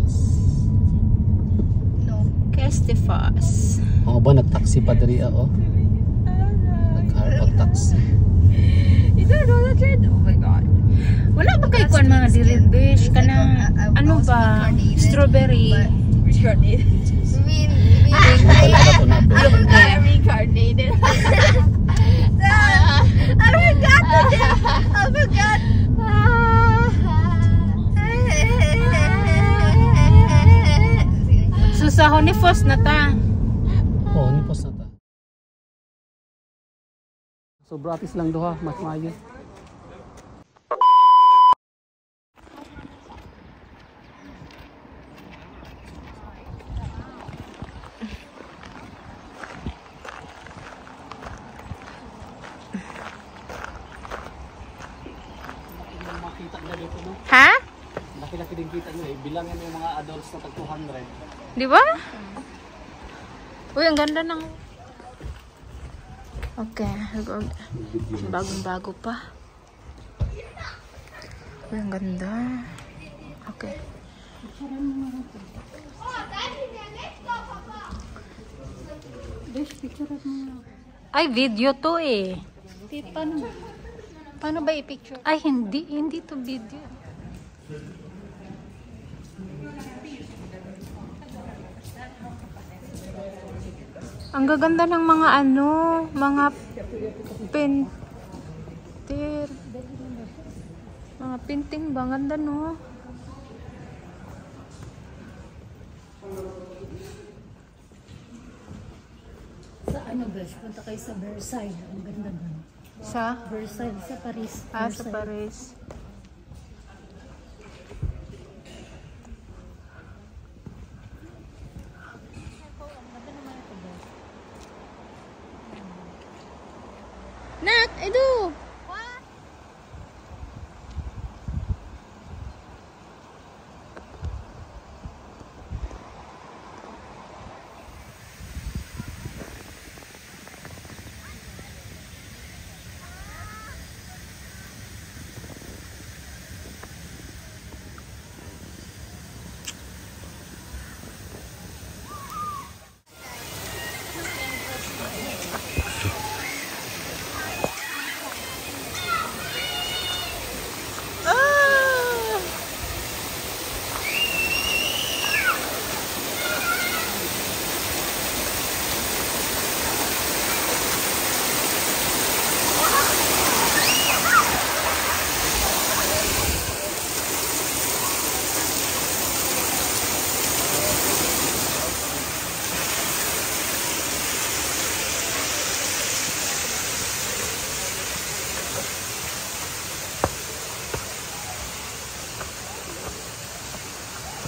Falls. No. Kestifas. Ako ba nag-taxi pa diri ako? Nag-taxi. You don't know that yet? Oh my god. Wala ba kay kuan mga diribish kanang ano ba? Strawberry. Reincarnated. Reincarnated. I forgot that. I forgot. Susahon ni Fos na ta. Oo, ni Fos na ta. So bratis lang duha, mas maayo. Ha? Laki-laki din kita nyo eh. Bilangin mo yung mga adults na tag 200. Di ba? Uy, ang ganda ng... Okay. Bagong-bago pa. Uy, ang ganda. Okay. Ay, video to eh. Paano ba i-picture? Ay, hindi to video. Ang gaganda ng mga ano, mga painter. Mga painting ba? Ganda no? Sa ano besh? Punta kayo sa Versailles. Ang ganda doon. Sa? Versailles, sa Paris. Ah, sa Paris. Nak, Edu!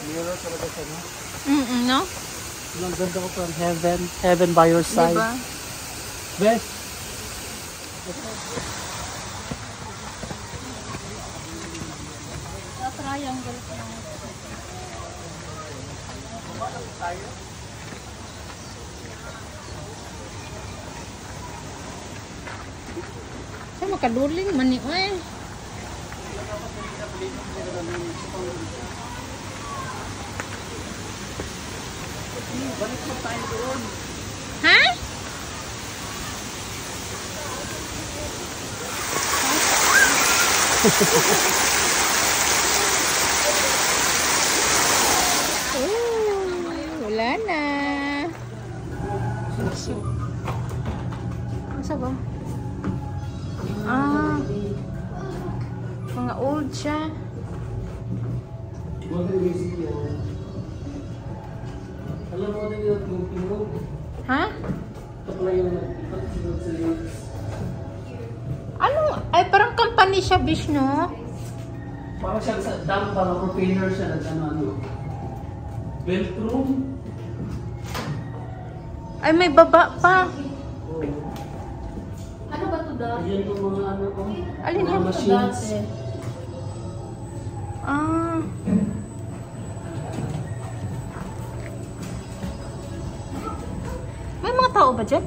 Mirror talaga siya, no? No? Ang ganda ko from heaven. Heaven by your side. Diba? Best. Sa triangle pa lang. Sa makaduling man ni oy. Balik mo tayo doon. Ha? Wala na. Masa ba? Ah. Mga old siya. Alam mo din yung tingog. Ha? Tapos yung Ano? Ay, parang company siya, Bish, no? parang siya sa dam, parang propeller siya na ano. Belt room. Ay, may baba pa. Ano ba ito da? Ayan yung mga ano ko. Alin mga yan? machines. Ah. May mga tao ba dyan?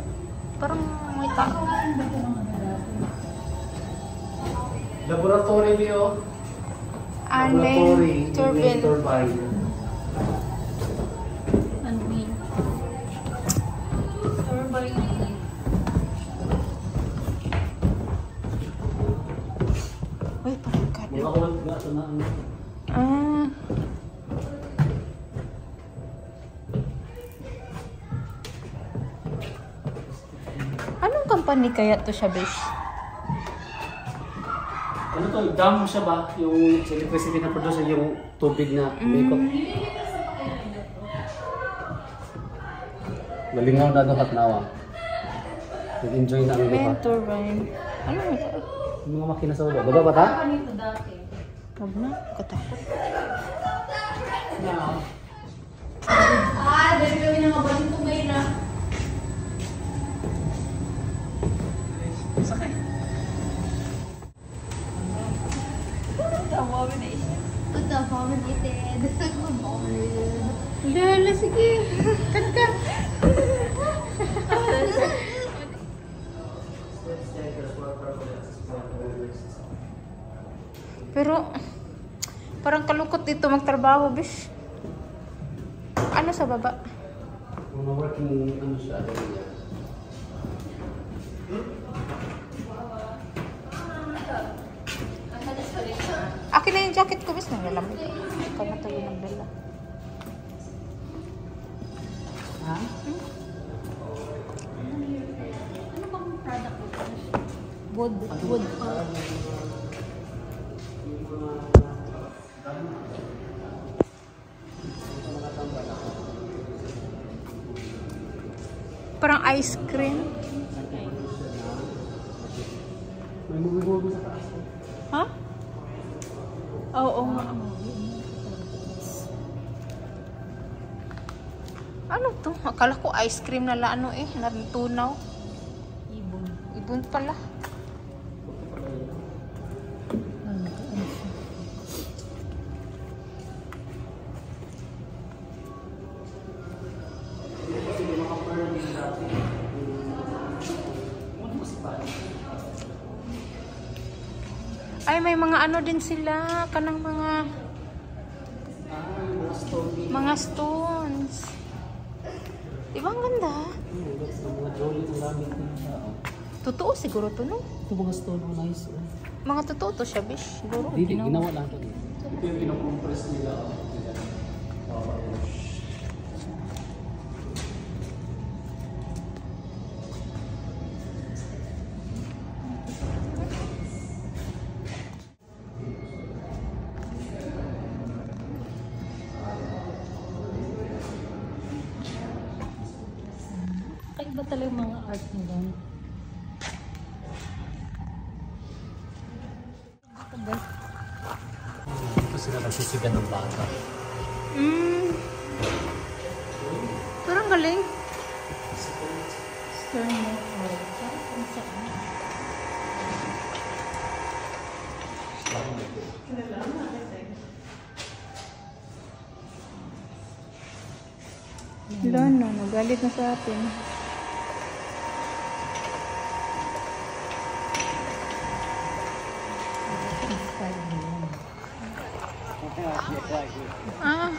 Parang may tao. Laboratory niyo. Alin? Turbine. Turbine. company kaya to siya, besh? Ano to? Dam siya ba? Yung electricity na produce yung tubig na umikot. Malingaw na doon at nawa. Nag-enjoy na ang lupa. Mentor Ryan. Ano ito? Yung mga makina sa baba. Baba ba ta? Huwag na, katakot. Dali kami na mabaling tumay na. Sakay. Ito, vominated. Vominated. Lala, sige. Kanta. Pero, parang kalukot dito magtrabaho, bish. Ano sa baba? Mga working, ano siya, area. Akin na yung jacket ko, bish. Naglalamig. Ikaw na tayo nagdala. Ha? Ano bang product ito? Wood. Wood. Parang ice cream. May movie sa taas. Ha? Oo nga. Ano to? Akala ko ice cream na ano eh. Natunaw. Ibon. Ibon pala. Ay, may mga ano din sila. Kanang mga stones. Diba ang ganda? Mga jolly ang gamit nila. Totoo siguro to, no? Ito mga stone ang nice. Mga totoo to siya, bish. Siguro. Hindi, ginawa lang ito. Ito yung kinocompress nila. Kakaiba talaga yung mga art nila. Ito sila nagsisigan ng bata. Pero ang galing. Stern na art. Parang saan? Lano, nagalit na sa atin. Ah.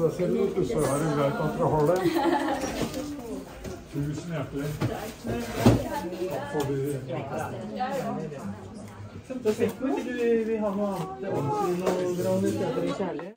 Så ser det ut så har du greit at dere har det. 1000 hjertelig. Da fikk vi ikke du vil ha noe annet. Det er ordentlig noe grann i stedet for kjærlighet.